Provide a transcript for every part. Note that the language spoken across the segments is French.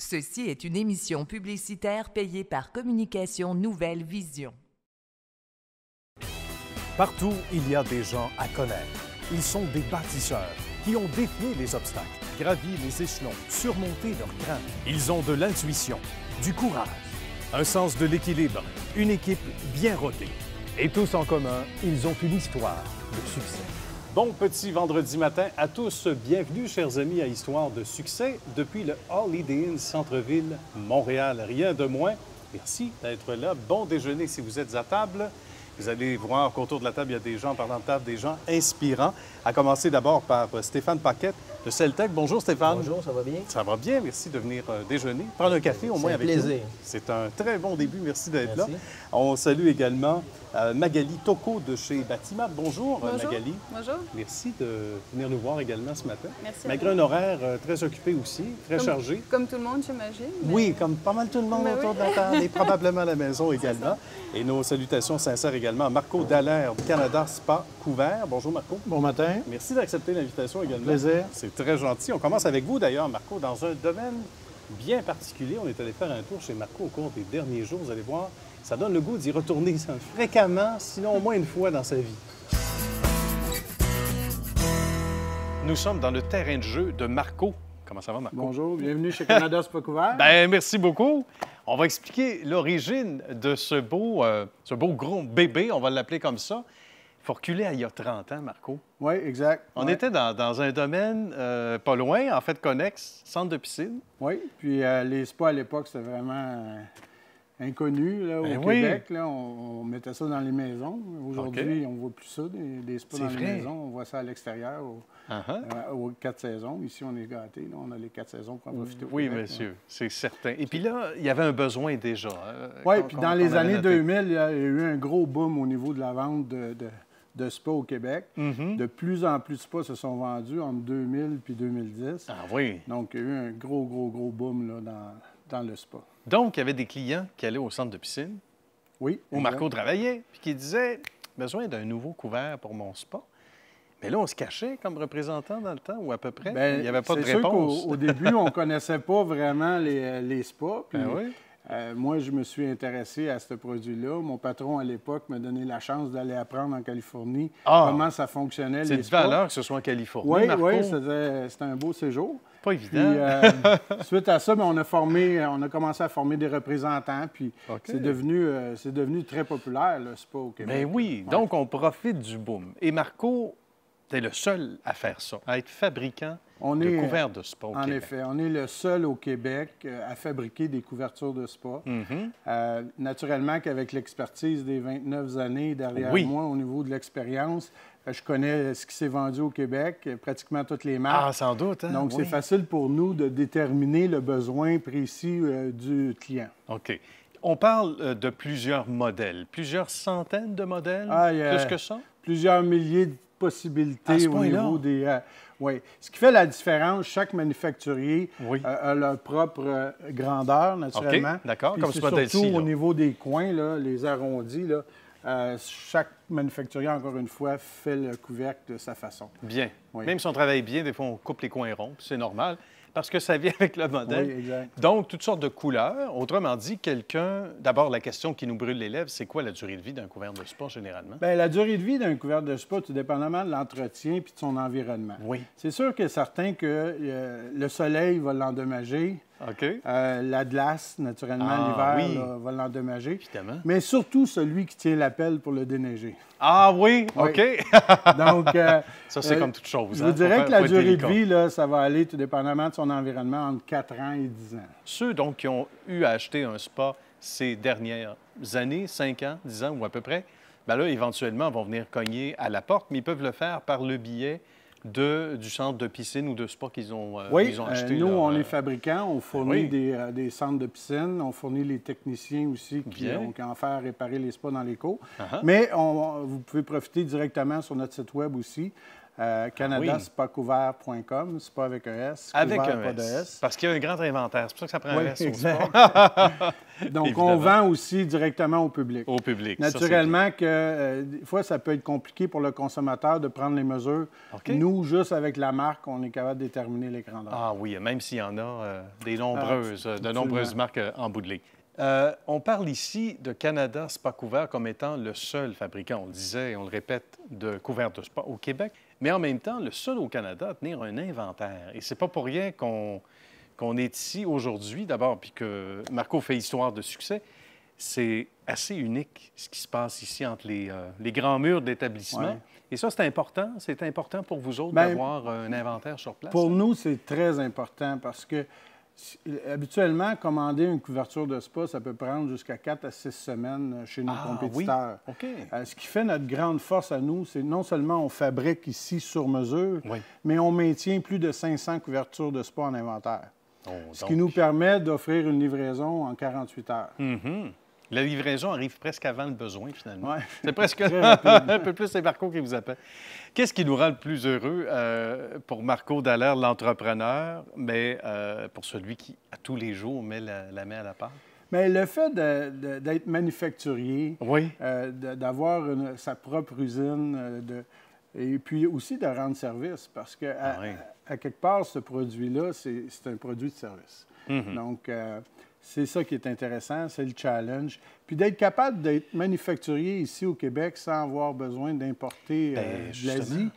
Ceci est une émission publicitaire payée par Communication Nouvelle Vision. Partout, il y a des gens à connaître. Ils sont des bâtisseurs qui ont défié les obstacles, gravi les échelons, surmonté leurs craintes. Ils ont de l'intuition, du courage, un sens de l'équilibre, une équipe bien rodée. Et tous en commun, ils ont une histoire de succès. Bon petit vendredi matin à tous. Bienvenue, chers amis, à Histoire de succès depuis le Holiday Inn Centre-Ville, Montréal. Rien de moins. Merci d'être là. Bon déjeuner si vous êtes à table. Vous allez voir qu'autour de la table, il y a des gens parlant de table, des gens inspirants. À commencer d'abord par Stéphane Paquette de Celtec. Bonjour Stéphane. Bonjour, ça va bien? Ça va bien, merci de venir déjeuner. Prendre un café au moins avec nous. C'est un plaisir. C'est un très bon début, merci d'être là. Merci. On salue également Magali Tocco de chez Batimat. Bonjour, Bonjour. Magali. Bonjour. Merci de venir nous voir également ce matin. Merci. Malgré un horaire très occupé aussi, très chargé. Comme tout le monde, j'imagine. mais- Oui, comme pas mal tout le monde Ben autour oui. de la table et probablement à la maison également. Et nos salutations sincères également à Marco Dallaire du Canada Spa Couvert. Bonjour Marco. Bon matin. Merci d'accepter l'invitation également. Plaisir. C'est très gentil. On commence avec vous d'ailleurs, Marco, dans un domaine bien particulier. On est allé faire un tour chez Marco au cours des derniers jours. Vous allez voir, ça donne le goût d'y retourner fréquemment, sinon au moins une fois dans sa vie. Nous sommes dans le terrain de jeu de Marco. Comment ça va, Marco? Bonjour, bienvenue chez Canada Spa Couvert. Bien, merci beaucoup. On va expliquer l'origine de ce beau gros bébé, on va l'appeler comme ça. Il faut reculer à il y a 30 ans, Marco. Oui, exact. On Ouais. était dans un domaine pas loin, en fait, connexe, centre de piscine. Oui, puis les spas à l'époque, c'était vraiment inconnu là, au Ben oui. Québec. Là, on mettait ça dans les maisons. Aujourd'hui, on ne voit plus ça, des spas C'est dans vrai. les maisons. On voit ça à l'extérieur, Uh-huh. aux 4 saisons. Ici, on est gâtés. Là, on a les 4 saisons pour en profiter au Oui, Québec, monsieur, c'est certain. Et puis là, il y avait un besoin déjà. Oui, qu'on- puis qu'on- dans qu'on les avait années noté. 2000, il y a eu un gros boom au niveau de la vente de spas au Québec. Mhm. De plus en plus de spas se sont vendus entre 2000 et 2010. Ah oui. Donc, il y a eu un gros boom là, dans le spa. Donc, il y avait des clients qui allaient au centre de piscine, Oui. où Marco travaillait, puis qui disaient « besoin d'un nouveau couvert pour mon spa ». Mais là, on se cachait comme représentant dans le temps, ou à peu près. Bien, il n'y avait pas de c'est sûr réponse. qu'au début, on ne connaissait pas vraiment les spas. Puis, Ben oui. moi, je me suis intéressé à ce produit-là. Mon patron, à l'époque, m'a donné la chance d'aller apprendre en Californie comment ça fonctionnait, C'est les de spas. valeur que ce soit en Californie, Oui, Marco. oui, c'était un beau séjour. Pas Puis, évident. suite à ça, bien, on a commencé à former des représentants. Puis, OK. c'est devenu très populaire, le spa au Québec. Ben oui, Ouais. donc on profite du boom. Et Marco, t'es le seul à faire ça, à être fabricant On de est, couverts de spa au En Québec. effet, on est le seul au Québec à fabriquer des couvertures de spa. Mhm. Naturellement qu'avec l'expertise des 29 années derrière Oui. moi au niveau de l'expérience, je connais ce qui s'est vendu au Québec, pratiquement toutes les marques. Ah, sans doute. Hein? Donc, Oui. c'est facile pour nous de déterminer le besoin précis du client. OK. On parle de plusieurs modèles, plusieurs centaines de modèles, Ah, il y a- plus que ça? Plusieurs milliers de possibilités À ce au point-là? niveau des... oui. Ce qui fait la différence, chaque manufacturier Oui. a leur propre grandeur, naturellement. OK, d'accord, Puis comme c'est ce modèle-ci, surtout là. au niveau des coins, là, les arrondis, là, chaque manufacturier, encore une fois, fait le couvercle de sa façon. Bien. Oui. Même si on travaille bien, des fois, on coupe les coins ronds, puis c'est normal, parce que ça vient avec le modèle. Oui, exact. Donc, toutes sortes de couleurs. Autrement dit, d'abord, la question qui nous brûle les lèvres, c'est quoi la durée de vie d'un couvert de spa, généralement? Bien, la durée de vie d'un couvercle de spa, tout dépendamment de l'entretien puis de son environnement. Oui. C'est sûr que certains que le soleil va l'endommager, OK. la glace, naturellement, Ah, l'hiver oui. là, va l'endommager, Évidemment. mais surtout celui qui tient la pelle pour le déneiger. Ah oui, Oui. OK. Donc, Ça, c'est comme toute chose. je hein. vous dirais Faut que la faut être durée délicat. de vie, là, ça va aller tout dépendamment de son environnement entre 4 ans et 10 ans. Ceux donc qui ont eu à acheter un spa ces dernières années, 5 ans, 10 ans ou à peu près, bien là, éventuellement, vont venir cogner à la porte, mais ils peuvent le faire par le biais du centre de piscine ou de spa qu'ils ont, ils ont acheté. nous, là, on est fabricants, on fournit oui. des centres de piscine, on fournit les techniciens aussi qui Bien. ont qu'à en faire réparer les spas dans les cours. Uh-huh. Mais vous pouvez profiter directement sur notre site web aussi. canadaspacouvert.com, c'est pas avec un S. Avec couvert, un pas de S. Parce qu'il y a un grand inventaire. C'est pour ça que ça prend Oui, un S exact. au sport. Donc, Évidemment. on vend aussi directement au public. Au public. Naturellement, des fois, ça peut être compliqué pour le consommateur de prendre les mesures. Okay. Nous, juste avec la marque, on est capable de déterminer les grandeurs. Ah oui, même s'il y en a de nombreuses marques en bout de ligne. On parle ici de Canada Spa Couvert comme étant le seul fabricant, on le disait et on le répète, de couverts de spa au Québec, mais en même temps, le seul au Canada à tenir un inventaire. Et c'est pas pour rien qu'on est ici aujourd'hui, d'abord, puis que Marco fait histoire de succès. C'est assez unique ce qui se passe ici entre les grands murs d'établissement. Ouais. Et ça, c'est important. C'est important pour vous autres d'avoir un inventaire sur place? Pour nous, c'est très important parce que habituellement, commander une couverture de spa, ça peut prendre jusqu'à 4 à 6 semaines chez nos compétiteurs. Oui? OK. Ce qui fait notre grande force à nous, c'est non seulement on fabrique ici sur mesure, mais on maintient plus de 500 couvertures de spa en inventaire. Ce qui nous permet d'offrir une livraison en 48 heures. Mm-hmm. La livraison arrive presque avant le besoin, finalement. Ouais. C'est presque un peu plus, c'est Marco qui vous appelle. Qu'est-ce qui nous rend le plus heureux pour Marco Dallaire, l'entrepreneur, mais pour celui qui, à tous les jours, met la main à la pâte? Mais le fait d'être manufacturier, d'avoir sa propre usine, et puis aussi de rendre service, parce que à quelque part, ce produit-là, c'est un produit de service. Mm-hmm. Donc, c'est ça qui est intéressant, c'est le challenge. Puis d'être capable d'être manufacturier ici au Québec sans avoir besoin d'importer de l'Asie,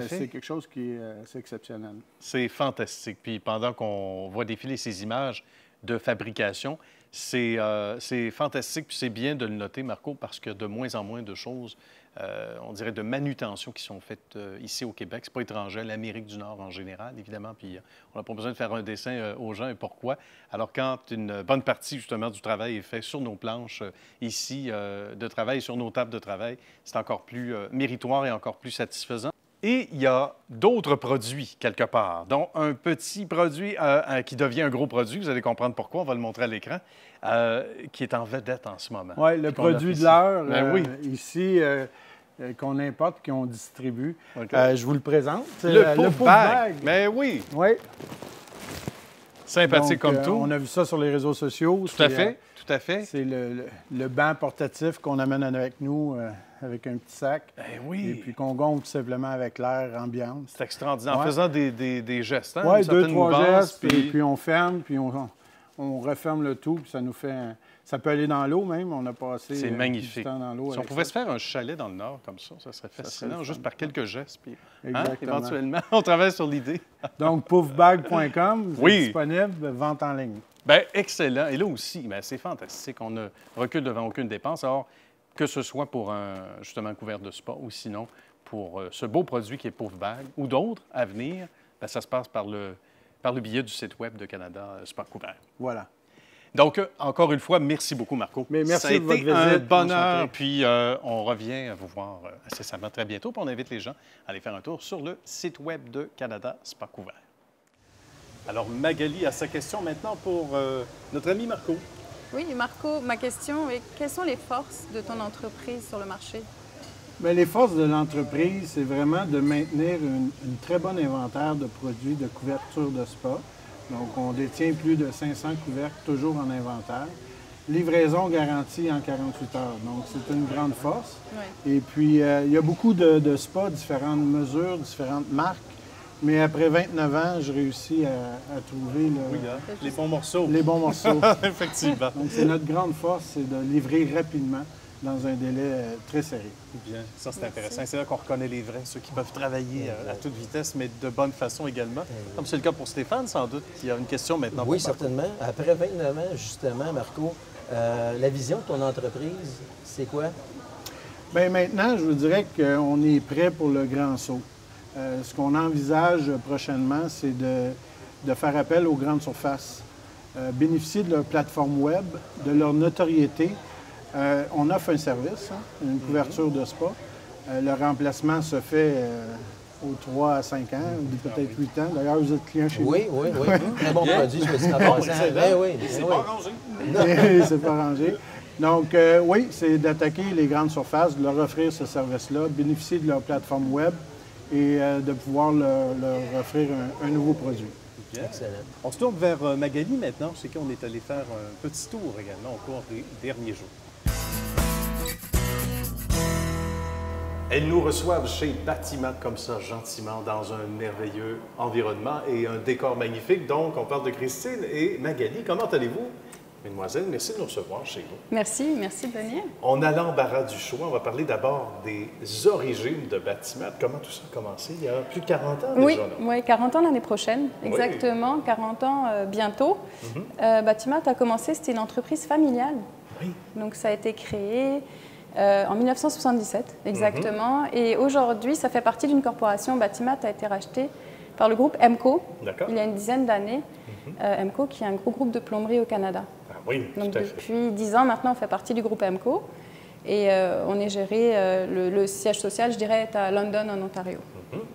c'est quelque chose qui est exceptionnel. C'est fantastique. Puis pendant qu'on voit défiler ces images de fabrication, c'est fantastique. Puis c'est bien de le noter, Marco, parce que de moins en moins de choses, on dirait de manutention qui sont faites ici au Québec. C'est pas étranger, l'Amérique du Nord en général, évidemment. Puis on n'a pas besoin de faire un dessin aux gens et pourquoi. Alors quand une bonne partie, justement, du travail est fait sur nos planches ici de travail, sur nos tables de travail, c'est encore plus méritoire et encore plus satisfaisant. Et il y a d'autres produits, quelque part, dont un petit produit qui devient un gros produit, vous allez comprendre pourquoi, on va le montrer à l'écran, qui est en vedette en ce moment. Oui, le produit de l'heure, ici, qu'on importe, qu'on distribue. Okay. Je vous le présente. Le Pouf Bag. Mais oui. Oui. Sympathique comme tout. On a vu ça sur les réseaux sociaux. Tout à fait, tout à fait. C'est le banc portatif qu'on amène avec nous avec un petit sac. Oui. Et puis qu'on gonfle tout simplement avec l'air ambiant. C'est extraordinaire. En faisant des gestes, hein? Oui, 2-3 gestes, et puis on ferme, puis on referme le tout, puis ça nous fait... Ça peut aller dans l'eau même, on a passé magnifique. Du temps dans l'eau. Si on pouvait se faire un chalet dans le Nord comme ça serait fascinant, juste par quelques gestes. Puis, éventuellement, on travaille sur l'idée. Donc, poufbag.com, vous êtes disponible, vente en ligne. Bien, excellent. Et là aussi, c'est fantastique. On ne recule devant aucune dépense. Alors, que ce soit pour justement couvert de spa ou sinon pour ce beau produit qui est Pouf Bag ou d'autres à venir, ça se passe par le biais du site web de Canada Spa Couvert. Voilà. Donc, encore une fois, merci beaucoup, Marco. Mais merci Ça a été de votre visite, un bonheur. Puis, on revient vous voir incessamment très bientôt. Puis, on invite les gens à aller faire un tour sur le site web de Canada Spa Couvert. Alors, Magali a sa question maintenant pour notre ami Marco. Oui, Marco, ma question est quelles sont les forces de ton entreprise sur le marché? Bien, les forces de l'entreprise, c'est vraiment de maintenir une très bonne inventaire de produits de couverture de spa. Donc, on détient plus de 500 couvercles toujours en inventaire. Livraison garantie en 48 heures. Donc, c'est une grande force. Oui. Et puis, il y a beaucoup de spas, différentes mesures, différentes marques. Mais après 29 ans, je réussis à trouver les bons morceaux. Les bons morceaux. Effectivement. Donc, c'est notre grande force, c'est de livrer rapidement dans un délai très serré. Bien, ça c'est intéressant. C'est là qu'on reconnaît les vrais, ceux qui peuvent travailler à toute vitesse, mais de bonne façon également. Comme c'est le cas pour Stéphane, sans doute, qui a une question maintenant. Oui, certainement. Après 29 ans, justement, Marco, la vision de ton entreprise, c'est quoi? Bien, maintenant, je vous dirais qu'on est prêt pour le grand saut. Ce qu'on envisage prochainement, c'est de faire appel aux grandes surfaces, bénéficier de leur plateforme web, de leur notoriété. On offre un service, une couverture de spa. Le remplacement se fait aux 3 à 5 ans, peut-être 8 ans. D'ailleurs, vous êtes client chez nous. Oui. Très bon produit, je me dis en passant. C'est pas arrangé. C'est pas arrangé. Donc, oui, c'est d'attaquer les grandes surfaces, de leur offrir ce service-là, bénéficier de leur plateforme web et de pouvoir leur offrir un nouveau produit. Bien. Excellent. On se tourne vers Magali maintenant. Je sais qu'on est allé faire un petit tour également au cours des derniers jours. Elles nous reçoivent chez Batimat comme ça, gentiment, dans un merveilleux environnement et un décor magnifique. Donc, on parle de Christine et Magali. Comment allez-vous? Mesdemoiselles, merci de nous recevoir chez vous. Merci de venir. On a l'embarras du choix. On va parler d'abord des origines de Batimat. Comment tout ça a commencé? Il y a plus de 40 ans déjà. Oui, 40 ans l'année prochaine, exactement. 40 ans bientôt. Batimat a commencé, c'était une entreprise familiale. Oui. Donc, ça a été créé en 1977, exactement. Et aujourd'hui, ça fait partie d'une corporation. Batimat a été racheté par le groupe EMCO, il y a une dizaine d'années. EMCO, qui est un gros groupe de plomberie au Canada. Ah oui, donc, tout à fait. depuis 10 ans, maintenant, on fait partie du groupe EMCO. Et on est géré, le siège social, je dirais, est à London, en Ontario.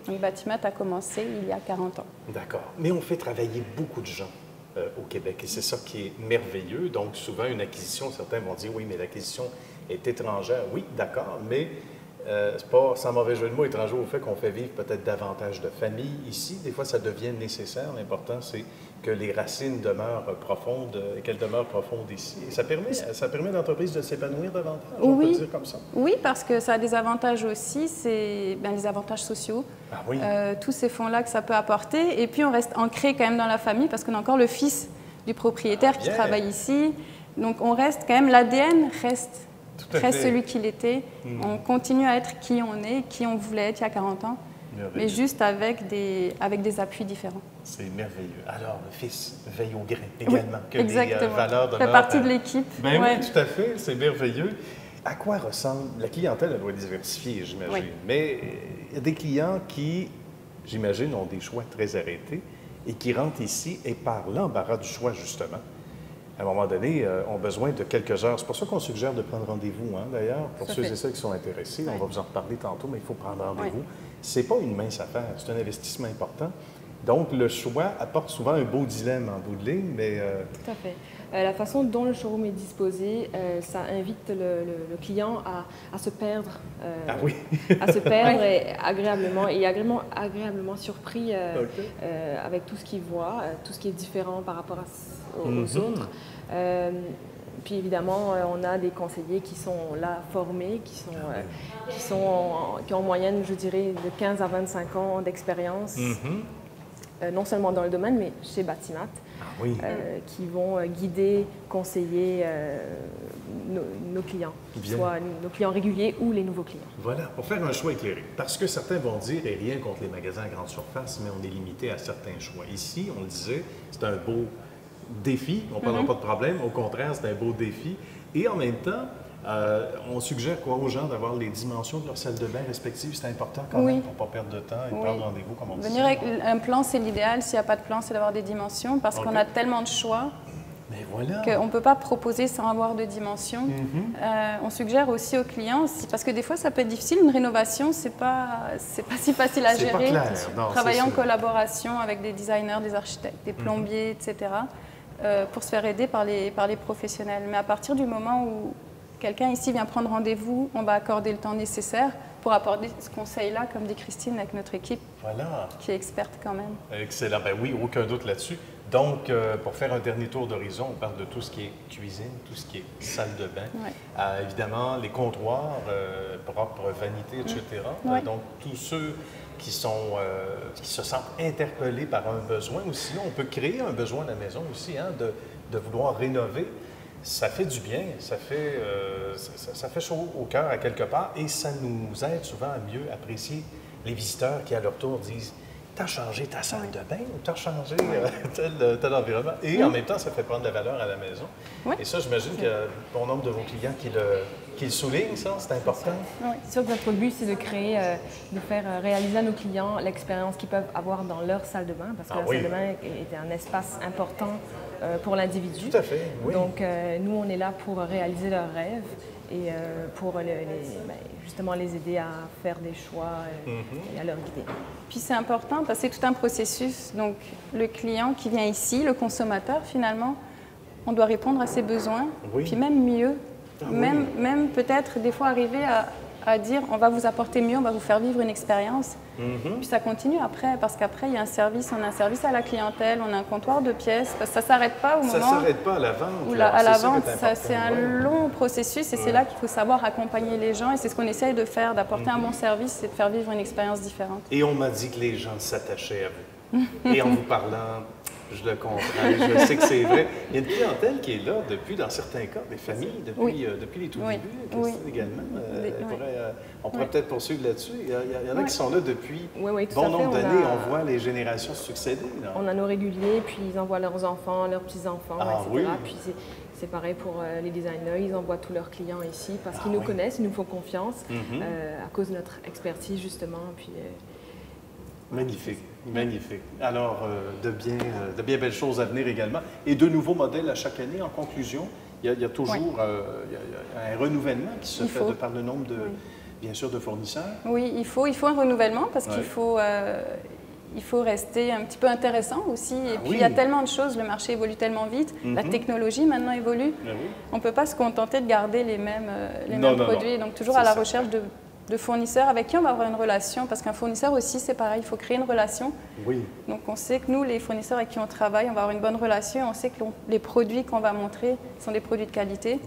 Donc, Batimat a commencé il y a 40 ans. D'accord. Mais on fait travailler beaucoup de gens au Québec. Et c'est ça qui est merveilleux. Donc, souvent, une acquisition, certains vont dire, oui, mais l'acquisition est étrangère. Oui, d'accord, mais c'est pas sans mauvais jeu de mots étranger au fait qu'on fait vivre peut-être davantage de familles ici. Des fois, ça devient nécessaire. L'important, c'est que les racines demeurent profondes et qu'elles demeurent profondes ici. Et ça permet à l'entreprise de s'épanouir davantage, on peut dire comme ça. Oui, parce que ça a des avantages aussi, c'est les avantages sociaux. Ah oui. Tous ces fonds-là que ça peut apporter. Et puis, on reste ancré quand même dans la famille parce qu'on a encore le fils du propriétaire qui travaille ici. Donc, on reste quand même, l'ADN reste celui qu'il était. On continue à être qui on est, qui on voulait être il y a 40 ans, mais juste avec des appuis différents. C'est merveilleux. Alors, le fils veille au grain également, que exactement. les valeurs demeurent... fait partie de l'équipe. Ben oui, tout à fait, c'est merveilleux. À quoi ressemble... La clientèle, elle doit être diversifiée, j'imagine. Oui. Mais il y a des clients qui, j'imagine, ont des choix très arrêtés et qui rentrent ici et par l'embarras du choix, justement, à un moment donné, ont besoin de quelques heures. C'est pour ça qu'on suggère de prendre rendez-vous, d'ailleurs, pour ceux et celles qui sont intéressés. On va vous en reparler tantôt, mais il faut prendre rendez-vous. C'est pas une mince affaire, c'est un investissement important. Donc, le choix apporte souvent un beau dilemme en bout de ligne, mais... Tout à fait. La façon dont le showroom est disposé, ça invite le client à se perdre. À se perdre et agréablement surpris avec tout ce qu'il voit, tout ce qui est différent par rapport aux autres. Puis évidemment, on a des conseillers qui sont là formés, qui ont en moyenne, je dirais, de 15 à 25 ans d'expérience, non seulement dans le domaine, mais chez Batimat, qui vont guider, conseiller nos clients, soit nos clients réguliers ou les nouveaux clients. Voilà, pour faire un choix éclairé. Parce que certains vont dire, et rien contre les magasins à grande surface, mais on est limité à certains choix. Ici, on le disait, c'est un beau défi, on ne parlera pas de problème, au contraire, c'est un beau défi. Et en même temps, on suggère quoi aux gens d'avoir les dimensions de leur salle de bain respectives? C'est important quand même pour ne pas perdre de temps et prendre rendez-vous, comme on dit. Venir avec un plan, c'est l'idéal. S'il n'y a pas de plan, c'est d'avoir des dimensions parce qu'on a tellement de choix qu'on ne peut pas proposer sans avoir de dimensions. On suggère aussi aux clients, parce que des fois, ça peut être difficile. Une rénovation, c'est pas si facile à gérer. Travailler en collaboration avec des designers, des architectes, des plombiers, etc., pour se faire aider par les professionnels. Mais à partir du moment où quelqu'un ici vient prendre rendez-vous, on va accorder le temps nécessaire pour apporter ce conseil-là, comme dit Christine, avec notre équipe, qui est experte quand même. Excellent. Ben oui, aucun doute là-dessus. Donc, pour faire un dernier tour d'horizon, on parle de tout ce qui est cuisine, tout ce qui est salle de bain. Évidemment, les comptoirs propres, vanités, etc. Donc, tous ceux qui se sentent interpellés par un besoin, ou sinon on peut créer un besoin à la maison aussi, de vouloir rénover. Ça fait du bien, ça fait chaud au cœur à quelque part et ça nous aide souvent à mieux apprécier les visiteurs qui, à leur tour, disent « T'as changé ta salle de bain ou t'as changé tel environnement? » Et en même temps, ça fait prendre de la valeur à la maison. Et ça, j'imagine qu'il y a bon nombre de vos clients qui le soulignent, ça, c'est important. Oui, c'est sûr que notre but, c'est de faire réaliser à nos clients l'expérience qu'ils peuvent avoir dans leur salle de bain, parce que la salle de bain est un espace important pour l'individu. Tout à fait, oui. Donc, nous, on est là pour réaliser leurs rêves et pour justement les aider à faire des choix et à leur guider. Puis c'est important parce que c'est tout un processus. Donc, le client qui vient ici, le consommateur, finalement, on doit répondre à ses besoins, puis même mieux. Même peut-être des fois arriver à à dire on va vous apporter mieux, on va vous faire vivre une expérience. Puis ça continue après, parce qu'après, il y a un service, on a un service à la clientèle, on a un comptoir de pièces, parce que ça ne s'arrête pas au moment... Ça ne s'arrête pas à la vente. Ou à la vente, c'est un long processus et c'est là qu'il faut savoir accompagner les gens et c'est ce qu'on essaye de faire, d'apporter un bon service et de faire vivre une expérience différente. Et on m'a dit que les gens s'attachaient à vous. Et en vous parlant, je le comprends, je sais que c'est vrai. Il y a une clientèle qui est là depuis, dans certains cas, des familles, depuis les tout débuts, Christine également. On pourrait peut-être poursuivre là-dessus. Il y en a qui sont là depuis bon nombre d'années. On voit les générations succéder. Là. On a nos réguliers, puis ils envoient leurs enfants, leurs petits-enfants, etc. Puis c'est pareil pour les designers, ils envoient tous leurs clients ici parce qu'ils nous connaissent, ils nous font confiance à cause de notre expertise, justement. Puis, magnifique, magnifique. Alors, de bien belles choses à venir également. Et de nouveaux modèles à chaque année. En conclusion, il y a toujours un renouvellement qui se fait de par le nombre de, bien sûr, de fournisseurs. Oui, il faut un renouvellement parce qu'il faut... il faut rester un petit peu intéressant aussi. Et puis, il y a tellement de choses, le marché évolue tellement vite, la technologie maintenant évolue. On ne peut pas se contenter de garder les mêmes produits. Donc, toujours à la recherche de fournisseurs avec qui on va avoir une relation. Parce qu'un fournisseur aussi, c'est pareil, il faut créer une relation. Donc, on sait que nous, les fournisseurs avec qui on travaille, on va avoir une bonne relation. On sait que les produits qu'on va montrer sont des produits de qualité.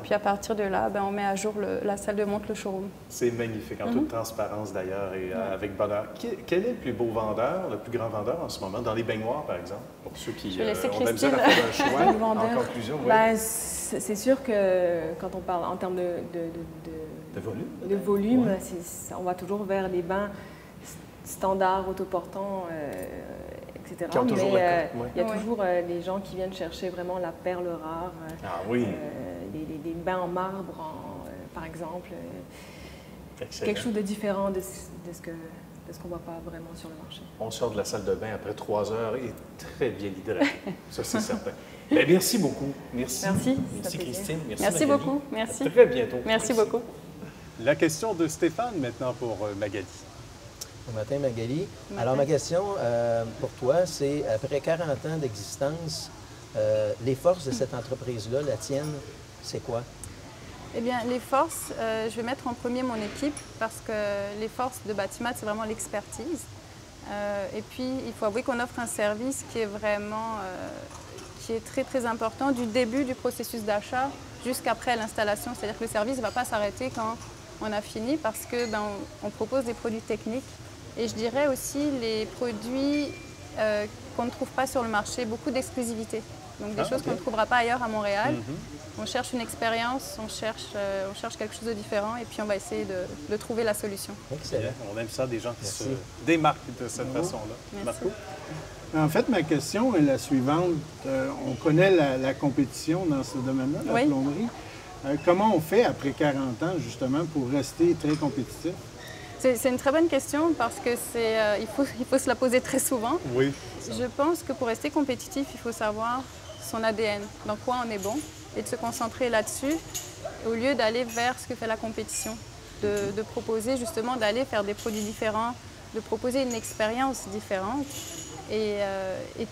Puis, à partir de là, on met à jour la salle de montre, le showroom. C'est magnifique, en toute transparence d'ailleurs et avec bonheur. Quel est le plus beau vendeur, le plus grand vendeur en ce moment, dans les baignoires, par exemple, pour ceux qui ont la misère à faire un choix en conclusion? C'est sûr que quand on parle en termes de volume, on va toujours vers les bains standards, autoportants, etc. Mais il y a toujours les gens qui viennent chercher vraiment la perle rare, les bains en marbre, par exemple. Quelque chose de différent de ce qu'on ne voit pas vraiment sur le marché. On sort de la salle de bain après 3 heures et très bien hydraté. Ça, c'est certain. Bien, merci beaucoup. Merci. Merci Christine. Merci beaucoup. Merci. À très bientôt. Merci beaucoup. La question de Stéphane maintenant pour Magali. Bon matin, Magali. Alors, ma question pour toi, c'est après 40 ans d'existence, les forces de cette entreprise-là, la tienne, c'est quoi? Eh bien, les forces, je vais mettre en premier mon équipe parce que les forces de Batimat, c'est vraiment l'expertise. Et puis, il faut avouer qu'on offre un service qui est vraiment qui est très, très important du début du processus d'achat jusqu'après l'installation. C'est-à-dire que le service ne va pas s'arrêter quand on a fini parce que on propose des produits techniques. Et je dirais aussi les produits qu'on ne trouve pas sur le marché, beaucoup d'exclusivité. Donc des choses qu'on ne trouvera pas ailleurs à Montréal. On cherche une expérience, on cherche quelque chose de différent et puis on va essayer de trouver la solution. Excellent. On aime ça, des gens qui se démarquent de cette façon-là. Merci. En fait, ma question est la suivante. On connaît la compétition dans ce domaine-là, la plomberie. Comment on fait après 40 ans, justement, pour rester très compétitif? C'est une très bonne question parce que il faut se la poser très souvent. Oui. Je pense que pour rester compétitif, il faut savoir son ADN, dans quoi on est bon, et de se concentrer là-dessus, au lieu d'aller vers ce que fait la compétition. De proposer justement d'aller faire des produits différents, de proposer une expérience différente. Et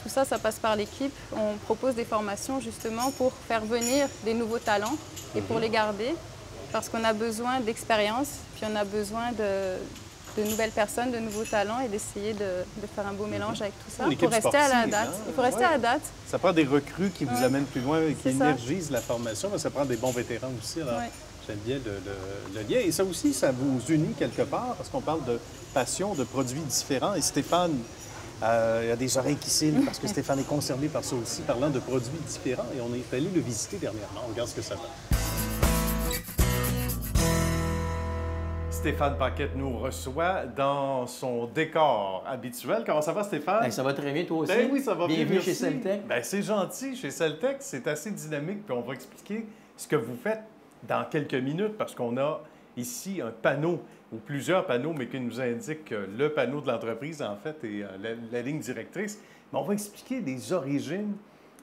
tout ça, ça passe par l'équipe. On propose des formations justement pour faire venir des nouveaux talents et pour les garder, parce qu'on a besoin d'expérience, puis on a besoin de nouvelles personnes, de nouveaux talents et d'essayer de faire un beau mélange avec tout ça pour rester à la date. Il faut rester à la date. Ça prend des recrues qui vous amènent plus loin et qui énergisent la formation, mais ça prend des bons vétérans aussi. Alors, j'aime bien le lien. Et ça aussi, ça vous unit quelque part, parce qu'on parle de passion, de produits différents. Et Stéphane, il y a des oreilles qui cillent, parce que Stéphane est concerné par ça aussi, parlant de produits différents. Et on est allé le visiter dernièrement. On regarde ce que ça fait. Stéphane Paquette nous reçoit dans son décor habituel. Comment ça va, Stéphane? Bien, ça va très bien, toi aussi. Ben oui, ça va bien. Bienvenue chez Celtec. Bien, c'est gentil. Chez Celtec, c'est assez dynamique. Puis on va expliquer ce que vous faites dans quelques minutes parce qu'on a ici un panneau ou plusieurs panneaux, mais qui nous indique le panneau de l'entreprise, en fait, et la ligne directrice. Mais on va expliquer les origines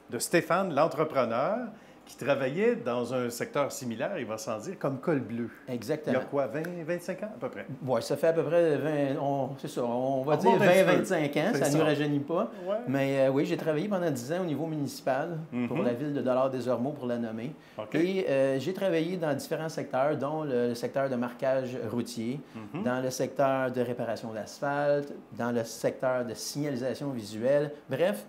de Stéphane, l'entrepreneur, qui travaillait dans un secteur similaire, il va s'en dire, comme Col Bleu. Exactement. Il y a quoi, 25 ans à peu près? Oui, ça fait à peu près 20, c'est ça, on va dire 20-25 ans, ça ne nous rajeunit pas. Ouais. Mais oui, j'ai travaillé pendant 10 ans au niveau municipal pour la ville de Dollard-des-Ormeaux, pour la nommer. Okay. Et j'ai travaillé dans différents secteurs, dont le secteur de marquage routier, dans le secteur de réparation d'asphalte, dans le secteur de signalisation visuelle. Bref,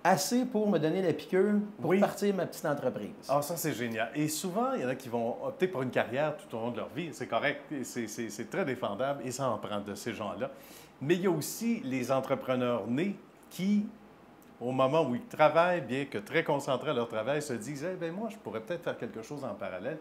assez pour me donner la piqûre pour partir ma petite entreprise. Ah, ça, c'est génial. Et souvent, il y en a qui vont opter pour une carrière tout au long de leur vie. C'est correct, c'est très défendable et ça en prend de ces gens-là. Mais il y a aussi les entrepreneurs nés qui, au moment où ils travaillent, bien que très concentrés à leur travail, se disent « Eh bien, moi, je pourrais peut-être faire quelque chose en parallèle. »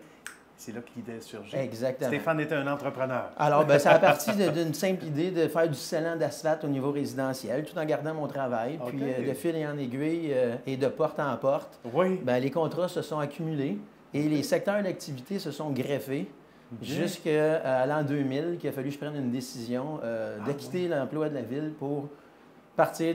C'est là que l'idée surgit. Exactement. Stéphane était un entrepreneur. Alors, bien, ça a parti d'une simple idée de faire du scellant d'asphalte au niveau résidentiel, tout en gardant mon travail. Puis, de fil et en aiguille et de porte en porte, bien, les contrats se sont accumulés et les secteurs d'activité se sont greffés jusqu'à l'an 2000, qu'il a fallu que je prenne une décision de quitter l'emploi de la ville pour partir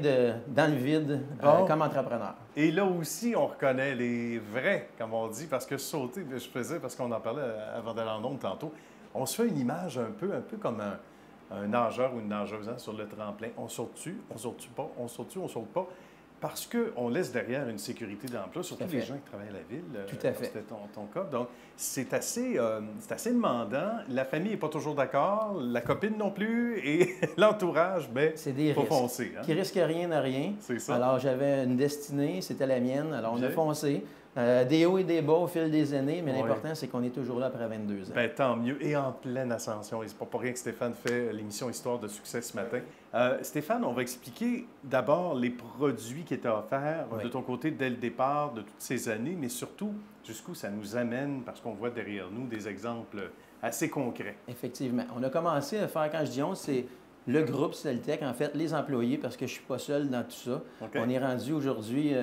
dans le vide comme entrepreneur. Et là aussi, on reconnaît les vrais, comme on dit, parce que sauter, je faisais, parce qu'on en parlait avant d'aller en ondes tantôt, on se fait une image un peu comme un nageur ou une nageuse sur le tremplin. On saute-tu, on saute-tu pas, on saute-tu, on saute pas, parce qu'on laisse derrière une sécurité d'emploi, surtout les gens qui travaillent à la ville. Tout à fait. C'était ton cas. Donc, c'est assez demandant. La famille n'est pas toujours d'accord, la copine non plus, et l'entourage, bien, il faut foncer. Hein? Qui risque rien à rien. C'est ça. Alors, j'avais une destinée, c'était la mienne, alors on a foncé. Des hauts et des bas au fil des années, mais l'important, c'est qu'on est toujours là après 22 ans. Bien, tant mieux. Et en pleine ascension. Et c'est pas pour rien que Stéphane fait l'émission Histoire de succès ce matin. Stéphane, on va expliquer d'abord les produits qui étaient offerts de ton côté dès le départ de toutes ces années, mais surtout jusqu'où ça nous amène, parce qu'on voit derrière nous des exemples assez concrets. Effectivement. On a commencé à faire, quand je dis on, c'est le groupe Celtec, en fait, les employés, parce que je ne suis pas seul dans tout ça. On est rendu aujourd'hui,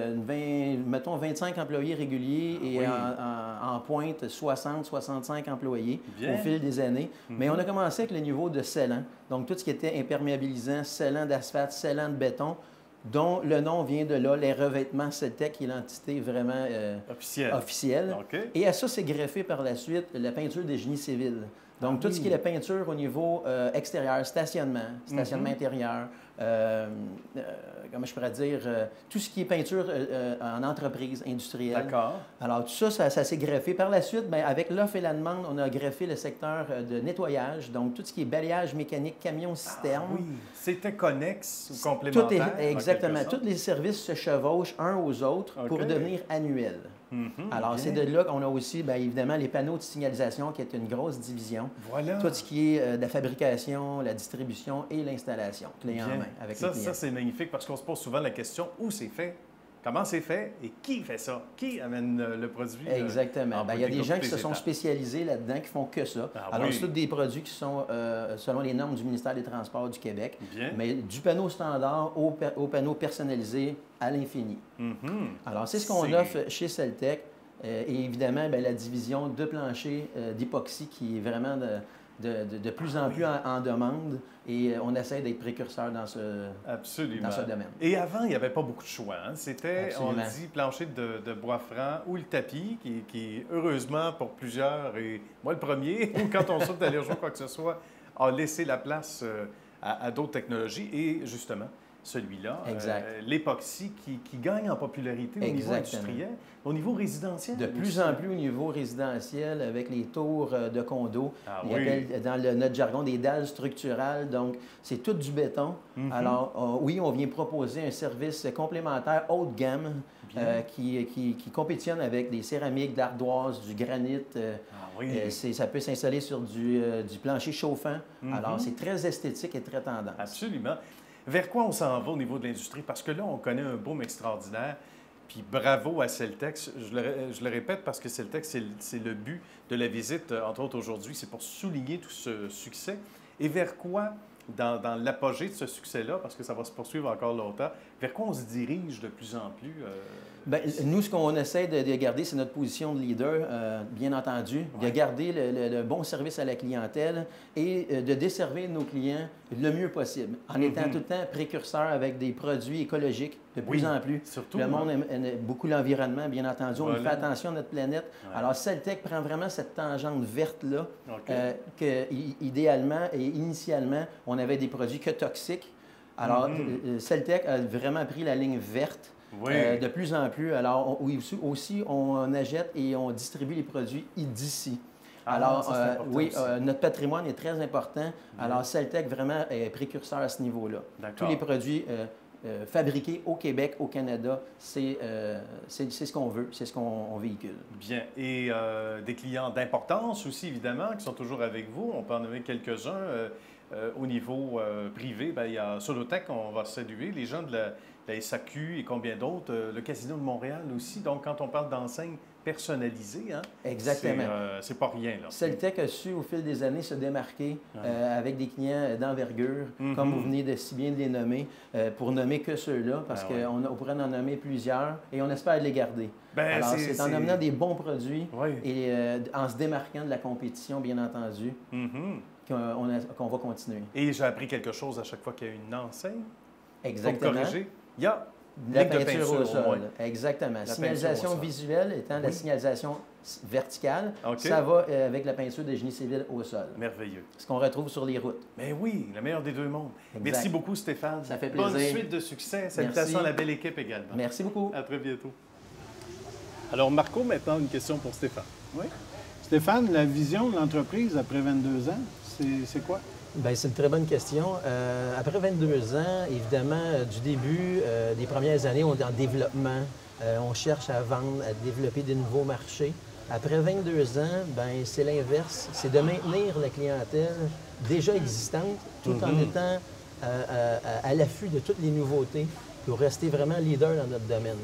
mettons, 25 employés réguliers et en pointe, 60-65 employés au fil des années. Mais on a commencé avec le niveau de scellant, donc tout ce qui était imperméabilisant, scellant d'asphalte, scellant de béton, dont le nom vient de là, les revêtements Celtec, qui est l'entité vraiment officielle. Et à ça, c'est greffé par la suite la peinture des génies civils. Donc, tout ce qui est la peinture au niveau extérieur, stationnement intérieur, comment je pourrais dire, tout ce qui est peinture en entreprise industrielle. D'accord. Alors, tout ça, ça s'est greffé. Par la suite, bien, avec l'offre et la demande, on a greffé le secteur de nettoyage, donc tout ce qui est balayage mécanique, camion, citerne. Ah, oui, c'était connexe ou complémentaire. Exactement. Tous les services se chevauchent un aux autres pour devenir annuels. Alors, c'est de là qu'on a aussi, bien évidemment, les panneaux de signalisation, qui est une grosse division. Voilà. Tout ce qui est de la fabrication, la distribution et l'installation, clé en main avec les clients. Ça, c'est magnifique parce qu'on se pose souvent la question où c'est fait, comment c'est fait et qui fait ça? Qui amène le produit? Exactement. Il y a des gens qui se sont spécialisés là-dedans, qui font que ça. Alors, c'est tous des produits qui sont selon les normes du ministère des Transports du Québec, mais du panneau standard au panneau personnalisé à l'infini. Alors, c'est ce qu'on offre chez Celtec. Et évidemment, bien, la division de plancher d'époxy qui est vraiment de plus en plus en demande. Et on essaie d'être précurseur dans ce domaine. Et avant, il n'y avait pas beaucoup de choix. Hein? C'était, on le dit, plancher de bois franc ou le tapis, qui heureusement pour plusieurs, et moi le premier, quand on saute d'allergie ou quoi que ce soit, a laissé la place à d'autres technologies. Et justement, celui-là, l'époxy qui gagne en popularité au niveau industriel, au niveau résidentiel. De plus en plus au niveau résidentiel, avec les tours de condos. Il appelle dans notre jargon des dalles structurales. Donc, c'est tout du béton. Alors, oui, on vient proposer un service complémentaire haut de gamme qui compétitionne avec des céramiques, de l'ardoise, du granit. Ça peut s'installer sur du plancher chauffant. Alors, c'est très esthétique et très tendance. Absolument. Vers quoi on s'en va au niveau de l'industrie? Parce que là, on connaît un boom extraordinaire. Puis bravo à Celtec. Je le répète parce que Celtec, c'est le but de la visite, entre autres aujourd'hui, c'est pour souligner tout ce succès. Et vers quoi, dans l'apogée de ce succès-là, parce que ça va se poursuivre encore longtemps, vers quoi on se dirige de plus en plus? Bien, nous, ce qu'on essaie de garder, c'est notre position de leader, bien entendu, de garder le bon service à la clientèle et de desservir nos clients le mieux possible, en étant tout le temps précurseur avec des produits écologiques de plus en plus. Surtout, le monde aime beaucoup l'environnement, bien entendu. On fait attention à notre planète. Alors, Celtec prend vraiment cette tangente verte-là, que idéalement et initialement, on avait des produits que toxiques. Alors, Celtec a vraiment pris la ligne verte. De plus en plus. Alors, aussi, on achète et on distribue les produits d'ici. Alors, notre patrimoine est très important. Alors, Celtec vraiment est précurseur à ce niveau-là. Tous les produits fabriqués au Québec, au Canada, c'est ce qu'on veut, c'est ce qu'on véhicule. Bien. Et des clients d'importance aussi, évidemment, qui sont toujours avec vous. On peut en nommer quelques-uns. Au niveau privé, bien, il y a Solotech, on va saluer, les gens de la SAQ et combien d'autres, le Casino de Montréal aussi. Donc, quand on parle d'enseignes personnalisées, hein, exactement. C'est pas rien. Là. Celtec a su, au fil des années, se démarquer avec des clients d'envergure, comme vous venez de si bien de les nommer, pour nommer que ceux-là, parce qu'on pourrait en nommer plusieurs et on espère les garder. Alors, c'est en amenant des bons produits et en se démarquant de la compétition, bien entendu, qu'on va continuer. Et j'ai appris quelque chose à chaque fois qu'il y a une enseigne. Exactement. Pour corriger, il y a la peinture au sol. Exactement. La signalisation visuelle étant la signalisation verticale, ça va avec la peinture de génie civil au sol. Merveilleux. Ce qu'on retrouve sur les routes. Mais oui, le meilleur des deux mondes. Exact. Merci beaucoup, Stéphane. Ça fait plaisir. Bonne suite de succès. Salutations à la belle équipe également. Merci beaucoup. À très bientôt. Alors, Marco, maintenant, une question pour Stéphane. Oui. Stéphane, la vision de l'entreprise après 22 ans, c'est quoi? Bien, c'est une très bonne question. Après 22 ans, évidemment, du début des premières années, on est en développement. On cherche à vendre, à développer de nouveaux marchés. Après 22 ans, bien, c'est l'inverse. C'est de maintenir la clientèle déjà existante tout en étant à l'affût de toutes les nouveautés pour rester vraiment leader dans notre domaine.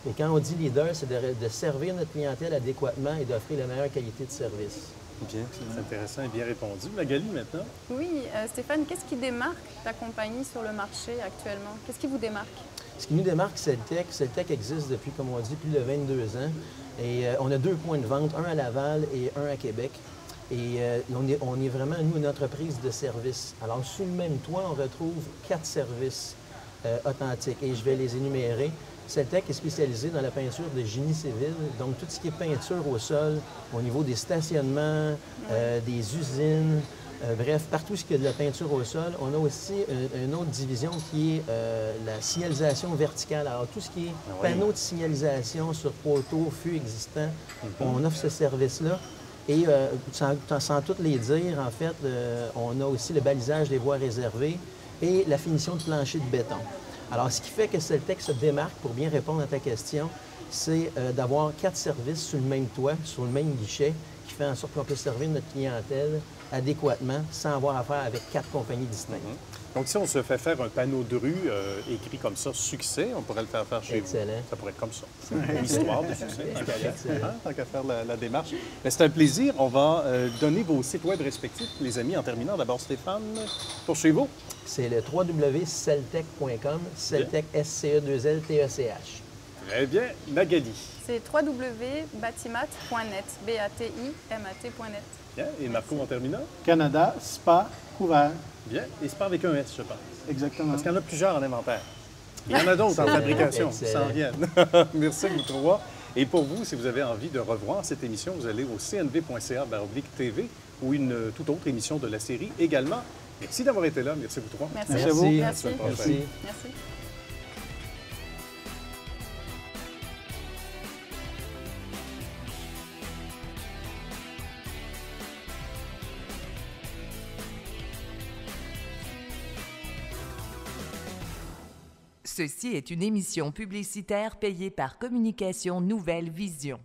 Et quand on dit leader, c'est de servir notre clientèle adéquatement et d'offrir la meilleure qualité de service. Bien, c'est intéressant et bien répondu. Magali, maintenant? Oui, Stéphane, qu'est-ce qui démarque ta compagnie sur le marché actuellement? Qu'est-ce qui vous démarque? Ce qui nous démarque, Celtec. Celtec existe depuis, comme on dit, plus de 22 ans. Et on a 2 points de vente, un à Laval et un à Québec. Et on est vraiment, nous, une entreprise de services. Alors, sous le même toit, on retrouve 4 services authentiques. Et je vais les énumérer. Celtec est spécialisé dans la peinture de génie civil, donc tout ce qui est peinture au sol, au niveau des stationnements, des usines, bref, partout ce qui est de la peinture au sol. On a aussi une autre division qui est la signalisation verticale. Alors, tout ce qui est panneaux de signalisation sur poteaux, feux existants, on offre ce service-là. Et sans toutes les dire, en fait, on a aussi le balisage des voies réservées et la finition de plancher de béton. Alors, ce qui fait que Celtec se démarque, pour bien répondre à ta question, c'est d'avoir 4 services sur le même toit, sur le même guichet, qui fait en sorte qu'on peut servir notre clientèle adéquatement sans avoir affaire avec 4 compagnies distinctes. Donc, si on se fait faire un panneau de rue écrit comme ça, succès, on pourrait le faire chez Excellent. vous. Ça pourrait être comme ça. Une histoire de succès. Tant qu'à faire la démarche. C'est un plaisir. On va donner vos sites web respectifs, les amis, en terminant. D'abord, Stéphane, poursuivez-vous. C'est le www.celtec.com, Celtec, S-C-E-2-L-T-E-C-H. Très bien. Magali. C'est www.batimat.net, B-A-T-I-M-A-T.net. Bien. Et Marco, en terminant? Canada, Spa, couvert. Bien. Et Spa avec un S, je pense. Exactement. Parce qu'il y en a plusieurs en inventaire. Il y en a d'autres en fabrication qui s'en viennent. Merci, vous trois. Et pour vous, si vous avez envie de revoir cette émission, vous allez au cnv.ca/TV ou une toute autre émission de la série également. Merci d'avoir été là. Merci vous trois. Merci. Merci à vous. Merci. Merci. Merci. Ceci est une émission publicitaire payée par Communication Nouvelle Vision.